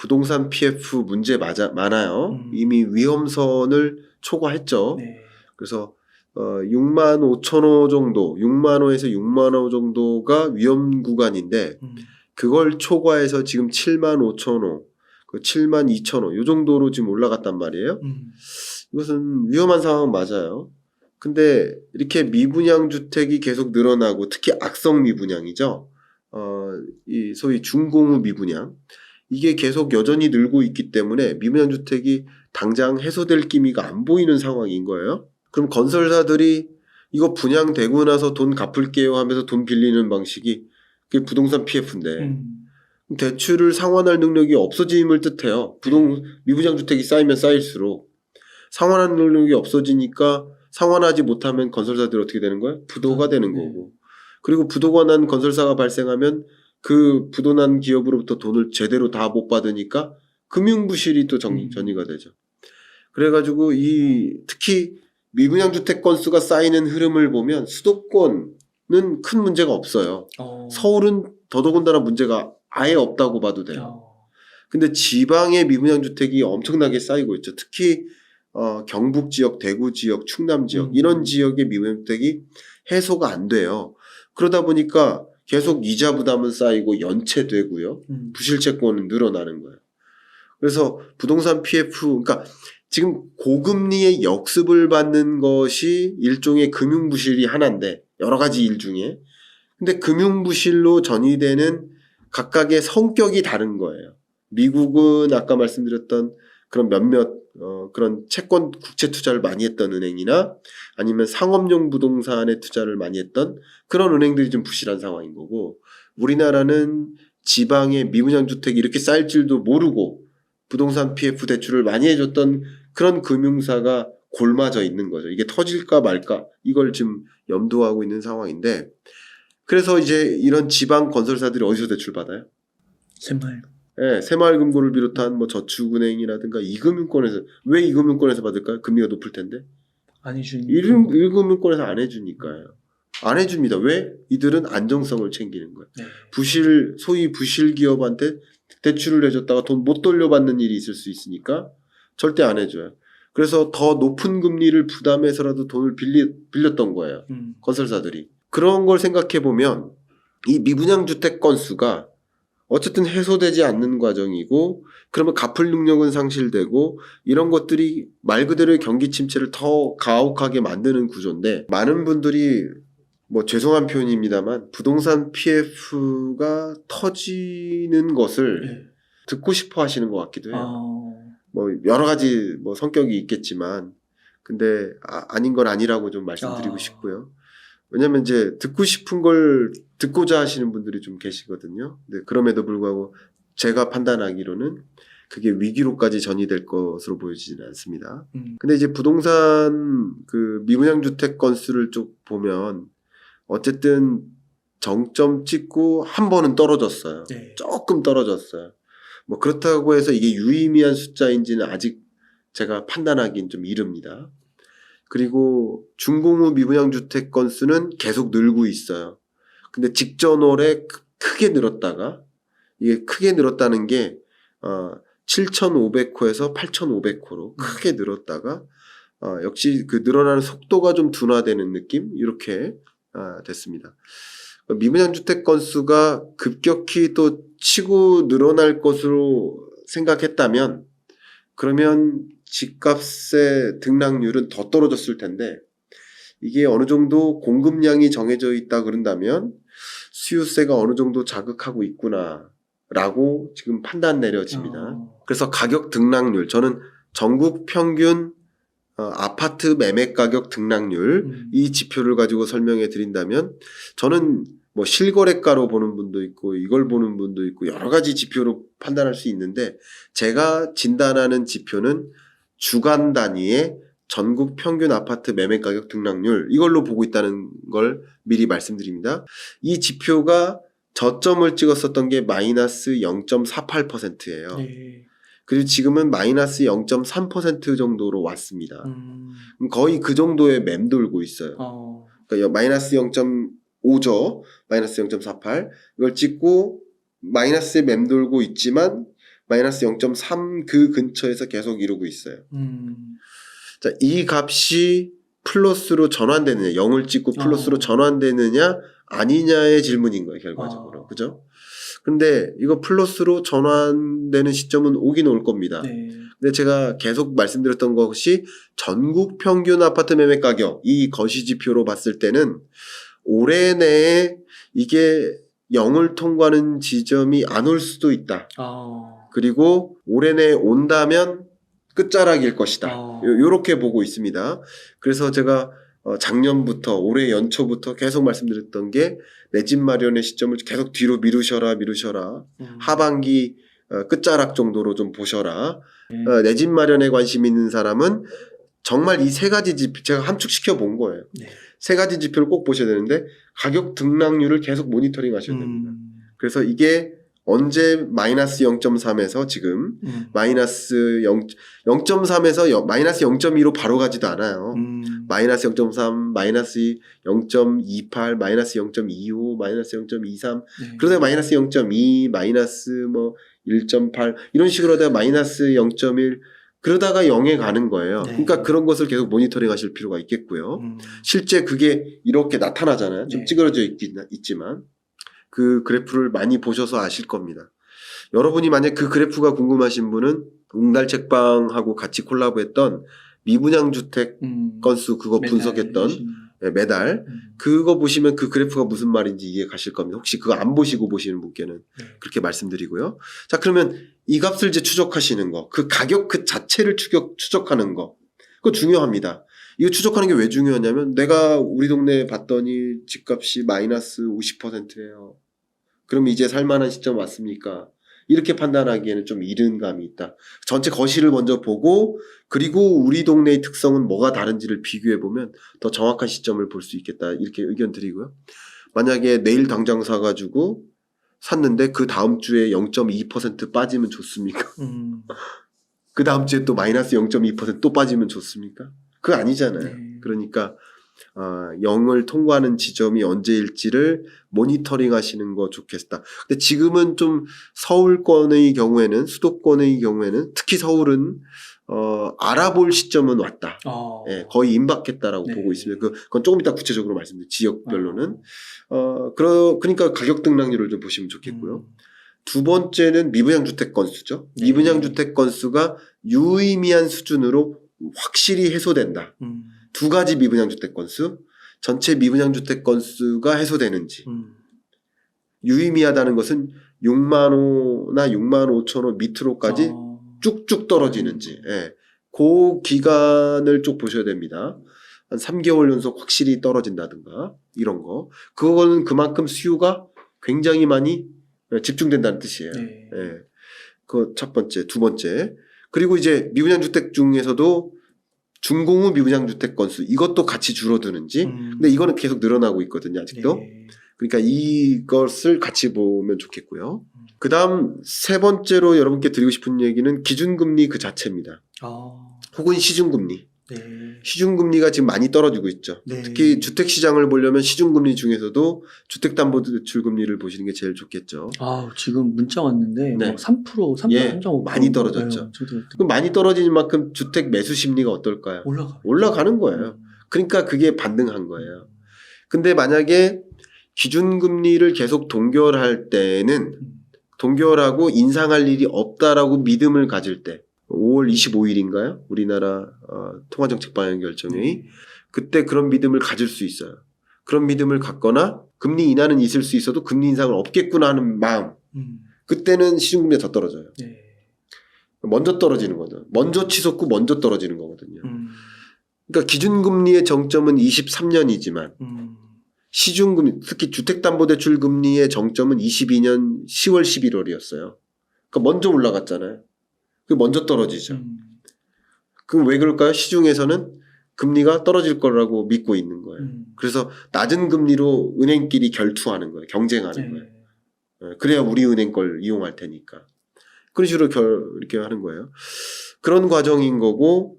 부동산 PF 문제 많아요. 이미 위험선을 초과했죠. 네. 그래서 6만 5천 호 정도, 6만 호에서 6만 호 정도가 위험 구간인데 그걸 초과해서 지금 7만 5천 호, 7만 2천 호 이 정도로 지금 올라갔단 말이에요. 이것은 위험한 상황 맞아요. 근데 이렇게 미분양 주택이 계속 늘어나고 특히 악성 미분양이죠. 이 소위 중공후 미분양 이게 계속 여전히 늘고 있기 때문에 미분양 주택이 당장 해소될 기미가 안 보이는 상황인 거예요. 그럼 건설사들이 이거 분양되고 나서 돈 갚을게요 하면서 돈 빌리는 방식이 그게 부동산 PF인데 대출을 상환할 능력이 없어짐을 뜻해요. 미분양 주택이 쌓이면 쌓일수록 상환할 능력이 없어지니까 상환하지 못하면 건설사들이 어떻게 되는 거예요? 부도가 되는 거고. 그리고 부도가 난 건설사가 발생하면 그 부도난 기업으로부터 돈을 제대로 다 못 받으니까 금융부실이 또 전이가 되죠. 그래가지고 특히 미분양 주택 건수가 쌓이는 흐름을 보면 수도권은 큰 문제가 없어요. 서울은 더더군다나 문제가 아예 없다고 봐도 돼요. 근데 지방의 미분양 주택이 엄청나게 쌓이고 있죠. 특히 경북 지역, 대구 지역, 충남 지역 이런 지역의 미분양 주택이 해소가 안 돼요. 그러다 보니까 계속 이자 부담은 쌓이고 연체되고요. 부실채권은 늘어나는 거예요. 그래서 부동산 PF, 그러니까 지금 고금리의 역습을 받는 것이 일종의 금융부실이 하나인데 여러 가지 일 중에. 근데 금융부실로 전이되는 각각의 성격이 다른 거예요. 미국은 아까 말씀드렸던 그런 몇몇 그런 채권 국채 투자를 많이 했던 은행이나 아니면 상업용 부동산에 투자를 많이 했던 그런 은행들이 좀 부실한 상황인 거고 우리나라는 지방에 미분양 주택이 이렇게 쌓일 줄도 모르고 부동산 PF 대출을 많이 해줬던 그런 금융사가 골마져 있는 거죠. 이게 터질까 말까 이걸 지금 염두하고 있는 상황인데 그래서 이제 이런 지방 건설사들이 어디서 대출 받아요? 새마을. 네, 새마을금고를 비롯한 뭐 저축은행이라든가 이금융권에서 왜 이금융권에서 받을까요? 금리가 높을 텐데. 안 해주니까. 1금융권에서 안 해주니까요. 안 해줍니다. 왜? 이들은 안정성을 챙기는 거예요. 소위 부실 기업한테 대출을 해줬다가 돈 못 돌려받는 일이 있을 수 있으니까 절대 안 해줘요. 그래서 더 높은 금리를 부담해서라도 돈을 빌렸던 거예요. 건설사들이. 그런 걸 생각해 보면 이 미분양 주택 건수가 어쨌든 해소되지 않는 과정이고 그러면 갚을 능력은 상실되고 이런 것들이 말 그대로의 경기 침체를 더 가혹하게 만드는 구조인데 많은 분들이 뭐 죄송한 표현입니다만 부동산 PF가 터지는 것을 듣고 싶어 하시는 것 같기도 해요. 뭐 여러 가지 뭐 성격이 있겠지만 근데 아닌 건 아니라고 좀 말씀드리고 싶고요. 왜냐면 이제 듣고 싶은 걸 듣고자 하시는 분들이 좀 계시거든요. 근데 그럼에도 불구하고 제가 판단하기로는 그게 위기로까지 전이될 것으로 보여지지는 않습니다. 근데 이제 부동산 그 미분양 주택 건수를 쭉 보면 어쨌든 정점 찍고 한 번은 떨어졌어요. 조금 떨어졌어요. 뭐 그렇다고 해서 이게 유의미한 숫자인지는 아직 제가 판단하기는 좀 이릅니다. 그리고 중공후 미분양 주택 건수는 계속 늘고 있어요. 근데 직전 월에 크게 늘었다가 이게 크게 늘었다는 게 7,500호에서 8,500호로 크게 늘었다가 역시 그 늘어나는 속도가 좀 둔화되는 느낌 이렇게 됐습니다. 미분양 주택 건수가 급격히 또 치고 늘어날 것으로 생각했다면 그러면 집값의 등락률은 더 떨어졌을 텐데 이게 어느 정도 공급량이 정해져 있다 그런다면 수요세가 어느 정도 자극하고 있구나라고 지금 판단 내려집니다. 그래서 가격 등락률 저는 전국 평균 아파트 매매 가격 등락률 이 지표를 가지고 설명해 드린다면 저는 뭐 실거래가로 보는 분도 있고 이걸 보는 분도 있고 여러 가지 지표로 판단할 수 있는데 제가 진단하는 지표는 주간 단위의 전국 평균 아파트 매매 가격 등락률 이걸로 보고 있다는 걸 미리 말씀드립니다. 이 지표가 저점을 찍었었던 게 마이너스 0.48%예요. 그리고 지금은 마이너스 0.3% 정도로 왔습니다. 거의 그 정도에 맴돌고 있어요. 그러니까 마이너스 0.5죠. 마이너스 0.48 이걸 찍고 마이너스에 맴돌고 있지만 마이너스 0.3 그 근처에서 계속 이루고 있어요. 자, 이 값이 플러스로 전환되느냐, 0을 찍고 플러스로 전환되느냐 아니냐의 질문인 거예요, 결과적으로. 그죠? 근데 이거 플러스로 전환되는 시점은 오긴 올 겁니다. 네. 근데 제가 계속 말씀드렸던 것이 전국 평균 아파트 매매 가격, 이 거시지표로 봤을 때는 올해 내에 이게 0을 통과하는 지점이 안 올 수도 있다. 그리고 올해 내에 온다면 끝자락일 것이다. 요렇게 보고 있습니다. 그래서 제가 작년부터 올해 연초부터 계속 말씀드렸던 게 내 집 마련의 시점을 계속 뒤로 미루셔라. 하반기 끝자락 정도로 좀 보셔라. 내 집 마련에 관심 있는 사람은 정말 이 세 가지 지표 제가 함축시켜 본 거예요. 네. 세 가지 지표를 꼭 보셔야 되는데 가격 등락률을 계속 모니터링 하셔야 됩니다. 그래서 이게 언제 마이너스 0.3에서 지금 마이너스 0.3에서 마이너스 0.2로 바로 가지도 않아요. 마이너스 0.3, 마이너스 0.28, 마이너스 0.25, 마이너스 0.23 네. 그러다가 마이너스 0.2, 마이너스 뭐 1.8 이런 식으로 하다가 마이너스 0.1 그러다가 0에 가는 거예요. 네. 그러니까 그런 것을 계속 모니터링 하실 필요가 있겠고요. 실제 그게 이렇게 나타나잖아요. 좀 네. 찌그러져 있지만 그 그래프를 많이 보셔서 아실 겁니다. 여러분이 만약 그 그래프가 궁금하신 분은 웅달책방하고 같이 콜라보했던 미분양주택 건수 그거 분석했던 매달 그거 보시면 그 그래프가 무슨 말인지 이해 가실 겁니다. 혹시 그거 안 보시고 보시는 분께는 그렇게 말씀드리고요. 자, 그러면 이 값을 이제 추적하시는 거, 그 가격 그 자체를 추적하는 거, 그거 중요합니다. 이거 추적하는 게 왜 중요하냐면 내가 우리 동네에 봤더니 집값이 마이너스 50%예요. 그럼 이제 살만한 시점 왔습니까? 이렇게 판단하기에는 좀 이른 감이 있다. 전체 거실을 먼저 보고 그리고 우리 동네의 특성은 뭐가 다른지를 비교해보면 더 정확한 시점을 볼 수 있겠다. 이렇게 의견 드리고요. 만약에 내일 당장 사가지고 샀는데 그 다음 주에 0.2% 빠지면 좋습니까? 그 다음 주에 또 마이너스 0.2% 빠지면 좋습니까? 그거 아니잖아요. 네. 그러니까 0을 통과하는 지점이 언제일지를 모니터링 하시는 거 좋겠다. 근데 지금은 좀 서울권의 경우에는 수도권의 경우에는 특히 서울은 알아볼 시점은 왔다. 예, 거의 임박했다라고 네. 보고 있습니다. 그건 조금 이따 구체적으로 말씀드릴 지역별로는 그러니까 가격 등락률을 좀 보시면 좋겠고요. 두 번째는 미분양 주택 건수죠. 네. 미분양 주택 건수가 유의미한 수준으로 확실히 해소된다. 두 가지 미분양 주택 건수, 전체 미분양 주택 건수가 해소되는지. 유의미하다는 것은 6만 호나 6만 5천 호 밑으로까지 쭉쭉 떨어지는지. 예. 그 기간을 쭉 보셔야 됩니다. 한 3개월 연속 확실히 떨어진다든가 이런 거. 그거는 그만큼 수요가 굉장히 많이 집중된다는 뜻이에요. 네. 예. 그 첫 번째, 두 번째. 그리고 이제 미분양 주택 중에서도 중공후 미분양 주택 건수 이것도 같이 줄어드는지. 근데 이거는 계속 늘어나고 있거든요, 아직도. 네. 그러니까 이것을 같이 보면 좋겠고요. 그다음 세 번째로 여러분께 드리고 싶은 얘기는 기준금리 그 자체입니다. 혹은 시중금리. 네. 시중금리가 지금 많이 떨어지고 있죠. 네. 특히 주택시장을 보려면 시중금리 중에서도 주택담보대출금리를 보시는 게 제일 좋겠죠. 지금 문자 왔는데 네. 뭐 3%, 3.5% 예, 많이 떨어졌죠. 저도 그럼 많이 떨어지는 만큼 주택 매수 심리가 어떨까요? 올라가는 거예요. 그러니까 그게 반등한 거예요. 근데 만약에 기준금리를 계속 동결할 때는 동결하고 인상할 일이 없다라고 믿음을 가질 때 5월 25일인가요? 우리나라 통화정책 방향 결정회의 그때 그런 믿음을 가질 수 있어요. 그런 믿음을 갖거나 금리 인하는 있을 수 있어도 금리 인상은 없겠구나 하는 마음 그때는 시중금리가 더 떨어져요. 네. 먼저 떨어지는 거죠. 먼저 치솟고 먼저 떨어지는 거거든요. 그러니까 기준금리의 정점은 23년이지만 시중금리, 특히 주택담보대출 금리의 정점은 22년 10월 11월이었어요. 그러니까 먼저 올라갔잖아요. 그 먼저 떨어지죠. 그럼 왜 그럴까요? 시중에서는 금리가 떨어질 거라고 믿고 있는 거예요. 그래서 낮은 금리로 은행끼리 결투하는 거예요. 경쟁하는 거예요. 그래야 우리 은행 걸 이용할 테니까. 그런 식으로 이렇게 하는 거예요. 그런 과정인 거고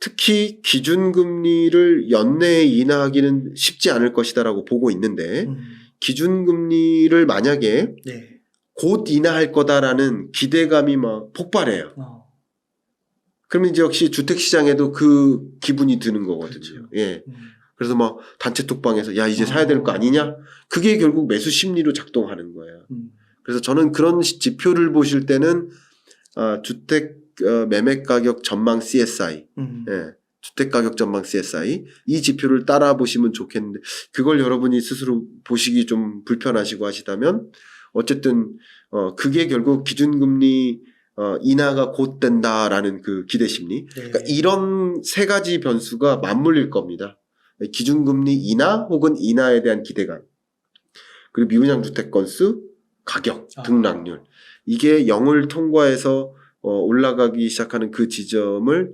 특히 기준금리를 연내에 인하하기는 쉽지 않을 것이다라고 보고 있는데 기준금리를 만약에 네. 곧 인하할 거다라는 기대감이 막 폭발해요. 그러면 이제 역시 주택시장에도 그 기분이 드는 거거든요. 그렇죠. 예. 그래서 막 단체 톡방에서 야 이제 사야 될 거 아니냐? 그게 결국 매수 심리로 작동하는 거예요. 그래서 저는 그런 지표를 보실 때는 주택 매매 가격 전망 CSI, 예. 주택 가격 전망 CSI 이 지표를 따라 보시면 좋겠는데 그걸 여러분이 스스로 보시기 좀 불편하시고 하시다면 어쨌든 그게 결국 기준금리 인하가 곧 된다라는 그 기대 심리. 그러니까 이런 세 가지 변수가 맞물릴 겁니다. 기준금리 인하 혹은 인하에 대한 기대감. 그리고 미분양 주택 건수, 가격, 등락률. 이게 0을 통과해서 올라가기 시작하는 그 지점을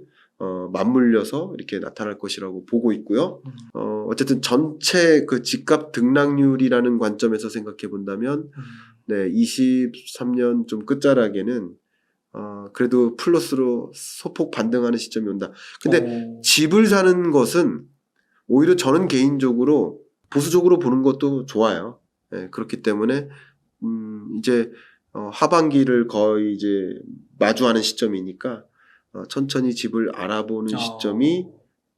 맞물려서 이렇게 나타날 것이라고 보고 있고요. 어쨌든 전체 그 집값 등락률이라는 관점에서 생각해 본다면 네, 23년 좀 끝자락에는 그래도 플러스로 소폭 반등하는 시점이 온다. 근데 집을 사는 것은 오히려 저는 개인적으로 보수적으로 보는 것도 좋아요. 네, 그렇기 때문에 이제 하반기를 거의 이제 마주하는 시점이니까 천천히 집을 알아보는 시점이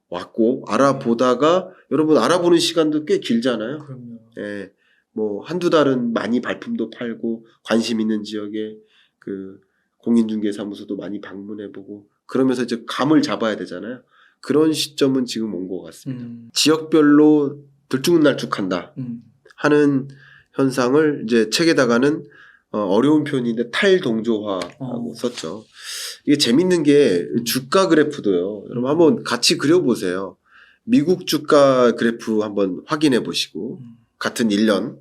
왔고 알아보다가 여러분 알아보는 시간도 꽤 길잖아요. 그럼요. 예, 뭐 한두 달은 많이 발품도 팔고 관심 있는 지역에 그 공인중개사무소도 많이 방문해보고 그러면서 이제 감을 잡아야 되잖아요. 그런 시점은 지금 온 것 같습니다. 지역별로 들쭉날쭉한다 하는 현상을 이제 책에다가는 어려운 표현인데 탈동조화라고 썼죠. 이게 재밌는 게 주가 그래프도요. 여러분 한번 같이 그려보세요. 미국 주가 그래프 한번 확인해 보시고 같은 1년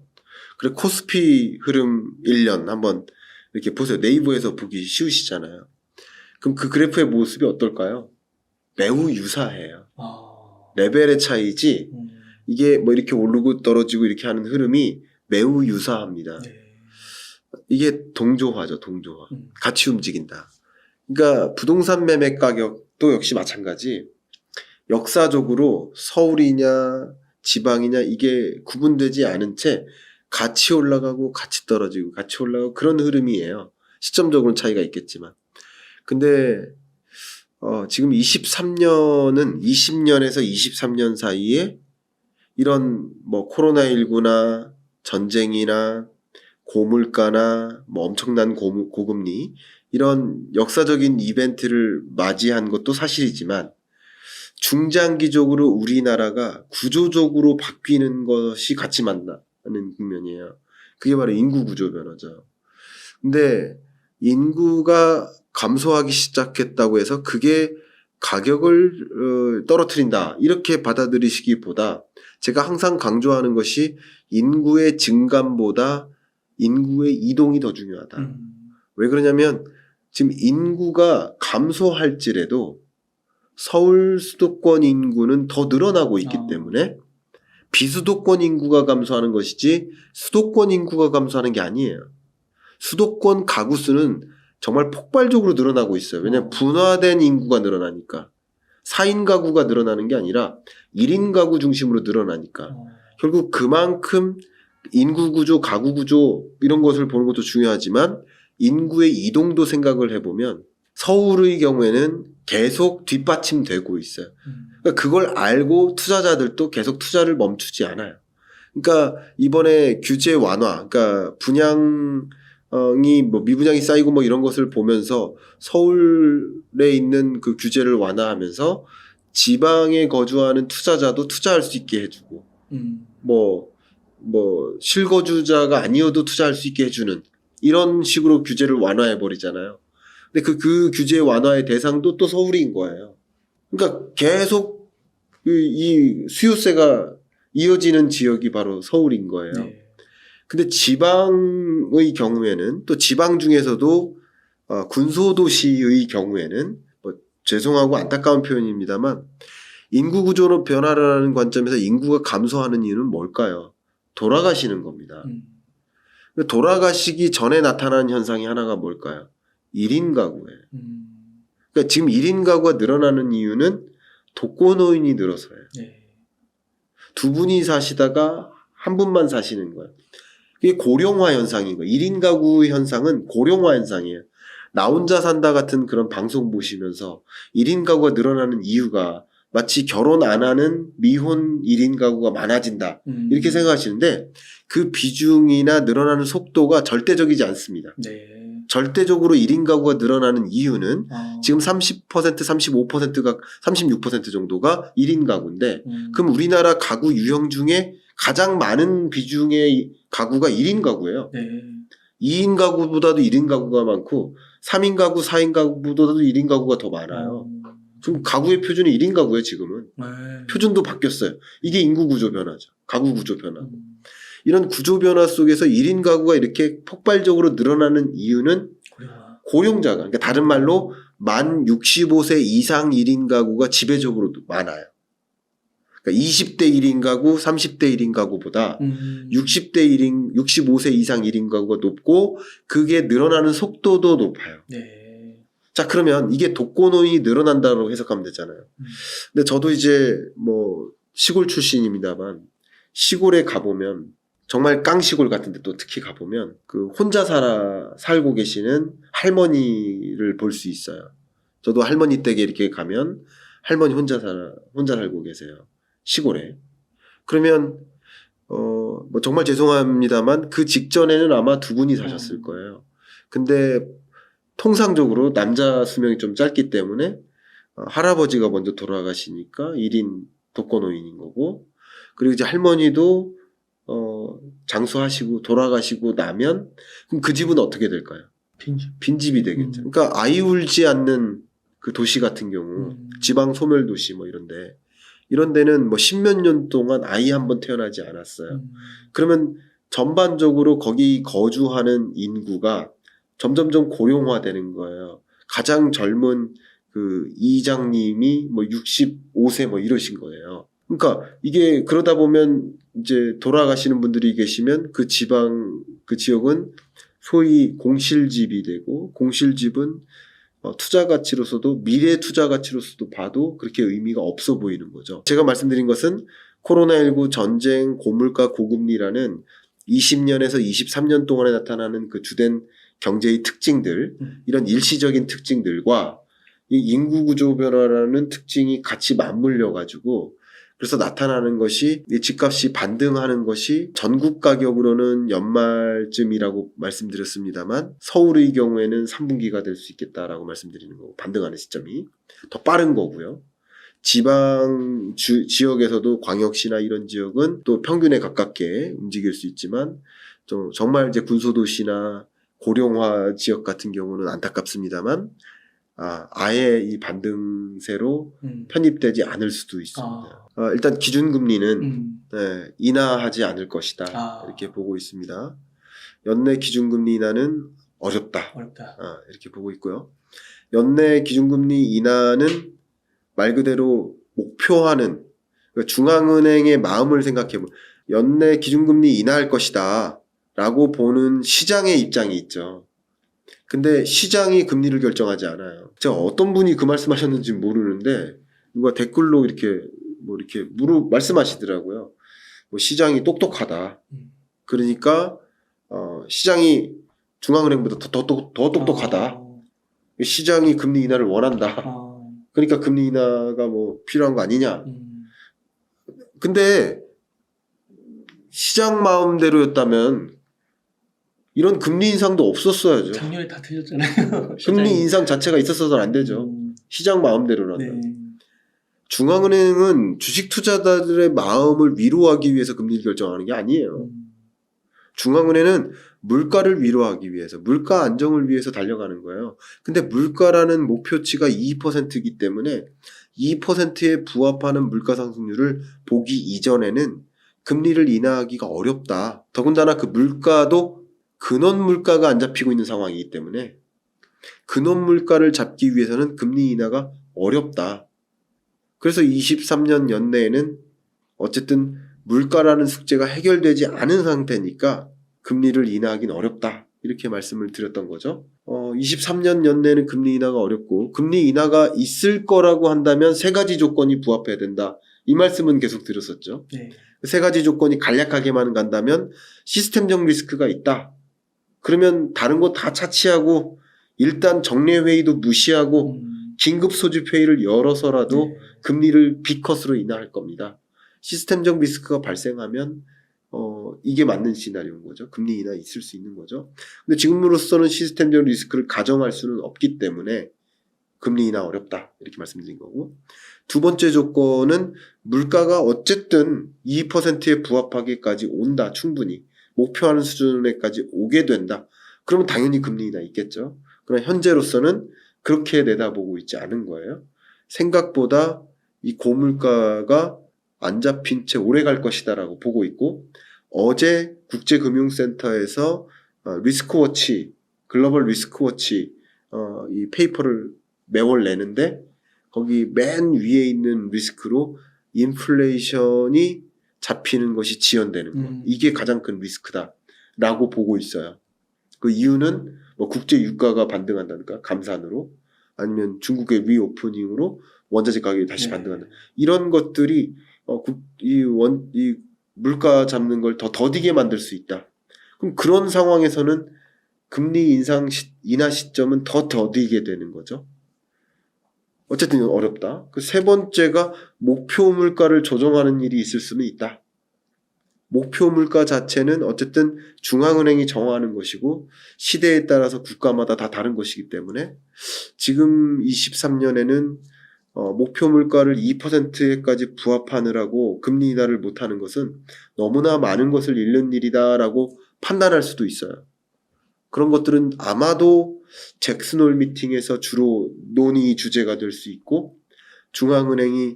그리고 코스피 흐름 1년 한번 이렇게 보세요. 네이버에서 보기 쉬우시잖아요. 그럼 그 그래프의 모습이 어떨까요? 매우 유사해요. 레벨의 차이지 이게 뭐 이렇게 오르고 떨어지고 이렇게 하는 흐름이 매우 유사합니다. 이게 동조화죠, 동조화. 같이 움직인다. 그러니까 부동산 매매 가격도 역시 마찬가지. 역사적으로 서울이냐 지방이냐 이게 구분되지 않은 채 같이 올라가고 같이 떨어지고 같이 올라가고 그런 흐름이에요. 시점적으로는 차이가 있겠지만. 근데 지금 23년은 20년에서 23년 사이에 이런 뭐 코로나19나 전쟁이나 고물가나 뭐 엄청난 고금리 이런 역사적인 이벤트를 맞이한 것도 사실이지만 중장기적으로 우리나라가 구조적으로 바뀌는 것이 같이 만나는 국면이에요. 그게 바로 인구 구조 변화죠. 근데 인구가 감소하기 시작했다고 해서 그게 가격을 떨어뜨린다 이렇게 받아들이시기보다 제가 항상 강조하는 것이 인구의 증감보다 인구의 이동이 더 중요하다. 왜 그러냐면 지금 인구가 감소할지라도 서울 수도권 인구는 더 늘어나고 있기 때문에 비수도권 인구가 감소하는 것이지 수도권 인구가 감소하는 게 아니에요. 수도권 가구 수는 정말 폭발적으로 늘어나고 있어요. 왜냐하면 분화된 인구가 늘어나니까. 4인 가구가 늘어나는 게 아니라 1인 가구 중심으로 늘어나니까. 결국 그만큼 인구 구조, 가구 구조 이런 것을 보는 것도 중요하지만 인구의 이동도 생각을 해보면 서울의 경우에는 계속 뒷받침되고 있어요. 그러니까 그걸 알고 투자자들도 계속 투자를 멈추지 않아요. 그러니까 이번에 규제 완화, 그러니까 분양이 뭐 미분양이 쌓이고 뭐 이런 것을 보면서 서울에 있는 그 규제를 완화하면서 지방에 거주하는 투자자도 투자할 수 있게 해주고 뭐 실거주자가 아니어도 투자할 수 있게 해주는 이런 식으로 규제를 완화해 버리잖아요. 근데 그 규제 완화의 대상도 또 서울인 거예요. 그러니까 계속 이 수요세가 이어지는 지역이 바로 서울인 거예요. 근데 지방의 경우에는 또 지방 중에서도 군소도시의 경우에는 뭐 죄송하고 안타까운 표현입니다만 인구 구조로 변화를 하는 관점에서 인구가 감소하는 이유는 뭘까요? 돌아가시는 겁니다. 돌아가시기 전에 나타나는 현상이 하나가 뭘까요? 1인 가구예요. 그러니까 지금 1인 가구가 늘어나는 이유는 독거노인이 늘어서예요. 두 분이 사시다가 한 분만 사시는 거예요. 그게 고령화 현상인 거예요. 1인 가구 현상은 고령화 현상이에요. 나 혼자 산다 같은 그런 방송 보시면서 1인 가구가 늘어나는 이유가 마치 결혼 안 하는 미혼 1인 가구가 많아진다. 이렇게 생각하시는데 그 비중이나 늘어나는 속도가 절대적이지 않습니다. 네. 절대적으로 1인 가구가 늘어나는 이유는 아. 지금 30%, 35%가 36% 정도가 1인 가구인데 그럼 우리나라 가구 유형 중에 가장 많은 비중의 가구가 1인 가구예요. 네. 2인 가구보다도 1인 가구가 많고 3인 가구, 4인 가구보다도 1인 가구가 더 많아요. 지금 가구의 표준이 1인 가구예요, 지금은. 네. 표준도 바뀌었어요. 이게 인구 구조 변화죠. 가구 구조 변화. 이런 구조 변화 속에서 1인 가구가 이렇게 폭발적으로 늘어나는 이유는 고령화. 고령자가, 그러니까 다른 말로 만 65세 이상 1인 가구가 지배적으로 많아요. 그러니까 20대 1인 가구, 30대 1인 가구보다 60대 1인, 65세 이상 1인 가구가 높고 그게 늘어나는 속도도 높아요. 네. 자, 그러면 이게 독거노인이 늘어난다고 해석하면 되잖아요. 근데 저도 이제 뭐 시골 출신입니다만 시골에 가보면 정말 깡시골 같은 데 또 특히 가보면 그 혼자 살고 계시는 할머니를 볼 수 있어요. 저도 할머니 댁에 이렇게 가면 할머니 혼자 살고 계세요. 시골에. 그러면 뭐 정말 죄송합니다만 그 직전에는 아마 두 분이 사셨을 거예요. 근데 통상적으로 남자 수명이 좀 짧기 때문에 할아버지가 먼저 돌아가시니까 1인 독거노인인 거고, 그리고 이제 할머니도 장수하시고 돌아가시고 나면 그럼 그 집은 어떻게 될까요? 빈집이 되겠죠. 그러니까 아이 울지 않는 그 도시 같은 경우 지방 소멸 도시 뭐 이런 데는 뭐 십몇 년 동안 아이 한 번 태어나지 않았어요. 그러면 전반적으로 거기 거주하는 인구가 점점점 고령화되는 거예요. 가장 젊은 그 이장님이 뭐 65세 뭐 이러신 거예요. 그러니까 이게 그러다 보면 이제 돌아가시는 분들이 계시면 그 지역은 소위 공실집이 되고, 공실집은 투자 가치로서도, 미래 투자 가치로서도 봐도 그렇게 의미가 없어 보이는 거죠. 제가 말씀드린 것은 코로나19 전쟁, 고물가, 고금리라는 20년에서 23년 동안에 나타나는 그 주된 경제의 특징들, 이런 일시적인 특징들과 이 인구 구조 변화라는 특징이 같이 맞물려 가지고 그래서 나타나는 것이, 이 집값이 반등하는 것이 전국 가격으로는 연말쯤이라고 말씀드렸습니다만 서울의 경우에는 3분기가 될 수 있겠다라고 말씀드리는 거고, 반등하는 시점이 더 빠른 거고요. 지방 지역에서도 광역시나 이런 지역은 또 평균에 가깝게 움직일 수 있지만 좀 정말 이제 군소도시나 고령화 지역 같은 경우는 안타깝습니다만 아예 이 반등세로 편입되지 않을 수도 있습니다. 일단 기준금리는 인하하지 않을 것이다. 이렇게 보고 있습니다. 연내 기준금리 인하는 어렵다. 이렇게 보고 있고요. 연내 기준금리 인하는 말 그대로 목표하는, 그러니까 중앙은행의 마음을 생각해보면 연내 기준금리 인하할 것이다 라고 보는 시장의 입장이 있죠. 근데 시장이 금리를 결정하지 않아요. 제가 어떤 분이 그 말씀하셨는지 모르는데 누가 댓글로 이렇게 말씀하시더라고요. 뭐 시장이 똑똑하다. 그러니까 시장이 중앙은행보다 더 똑똑하다. 시장이 금리 인하를 원한다. 그러니까 금리 인하가 뭐 필요한 거 아니냐. 근데 시장 마음대로였다면 이런 금리 인상도 없었어야죠. 작년에 다 틀렸잖아요. 금리 인상 자체가 있었어서는 안 되죠. 시장 마음대로라면. 네. 중앙은행은 주식 투자자들의 마음을 위로하기 위해서 금리를 결정하는 게 아니에요. 중앙은행은 물가를 위로하기 위해서, 물가 안정을 위해서 달려가는 거예요. 근데 물가라는 목표치가 2%이기 때문에 2%에 부합하는 물가 상승률을 보기 이전에는 금리를 인하하기가 어렵다. 더군다나 그 물가도 근원 물가가 안 잡히고 있는 상황이기 때문에 근원 물가를 잡기 위해서는 금리 인하가 어렵다. 그래서 23년 연내에는 어쨌든 물가라는 숙제가 해결되지 않은 상태니까 금리를 인하하기는 어렵다. 이렇게 말씀을 드렸던 거죠. 23년 연내에는 금리 인하가 어렵고, 금리 인하가 있을 거라고 한다면 세 가지 조건이 부합해야 된다. 이 말씀은 계속 드렸었죠. 네. 세 가지 조건이 간략하게만 간다면 시스템적 리스크가 있다. 그러면 다른 거 다 차치하고 일단 정례회의도 무시하고 긴급 소집 회의를 열어서라도 네. 금리를 B컷으로 인하할 겁니다. 시스템적 리스크가 발생하면 이게 맞는 시나리오인 거죠. 금리 인하 있을 수 있는 거죠. 근데 지금으로서는 시스템적 리스크를 가정할 수는 없기 때문에 금리 인하 어렵다 이렇게 말씀드린 거고, 두 번째 조건은 물가가 어쨌든 2%에 부합하기까지 온다. 충분히 목표하는 수준에까지 오게 된다. 그러면 당연히 금리 인하 있겠죠. 그러나 현재로서는 그렇게 내다보고 있지 않은 거예요. 생각보다 이 고물가가 안 잡힌 채 오래 갈 것이다라고 보고 있고, 어제 국제금융센터에서 리스크워치, 글로벌 리스크워치 이 페이퍼를 매월 내는데 거기 맨 위에 있는 리스크로 인플레이션이 잡히는 것이 지연되는 것. 이게 가장 큰 리스크다라고 보고 있어요. 그 이유는 뭐 국제 유가가 반등한다든가 감산으로, 아니면 중국의 리오프닝으로 원자재 가격이 다시 반등한다. 이런 것들이 이 물가 잡는 걸 더 더디게 만들 수 있다. 그럼 그런 상황에서는 금리 인하 시점은 더 더디게 되는 거죠. 어쨌든 어렵다. 그 세 번째가 목표 물가를 조정하는 일이 있을 수는 있다. 목표 물가 자체는 어쨌든 중앙은행이 정하는 것이고 시대에 따라서 국가마다 다 다른 것이기 때문에 지금 23년에는 목표 물가를 2%까지 부합하느라고 금리 인하를 못하는 것은 너무나 많은 것을 잃는 일이다라고 판단할 수도 있어요. 그런 것들은 아마도 잭슨홀 미팅에서 주로 논의 주제가 될 수 있고, 중앙은행이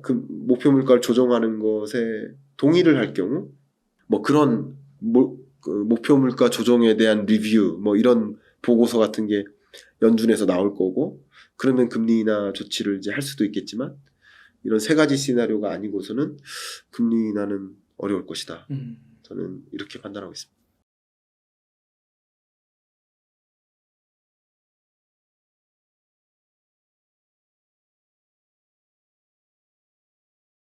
그 목표 물가를 조정하는 것에 동의를 할 경우 뭐 그런 그 목표 물가 조정에 대한 리뷰 뭐 이런 보고서 같은 게 연준에서 나올 거고, 그러면 금리 인하 조치를 이제 할 수도 있겠지만 이런 세 가지 시나리오가 아니고서는 금리 인하는 어려울 것이다. 저는 이렇게 판단하고 있습니다.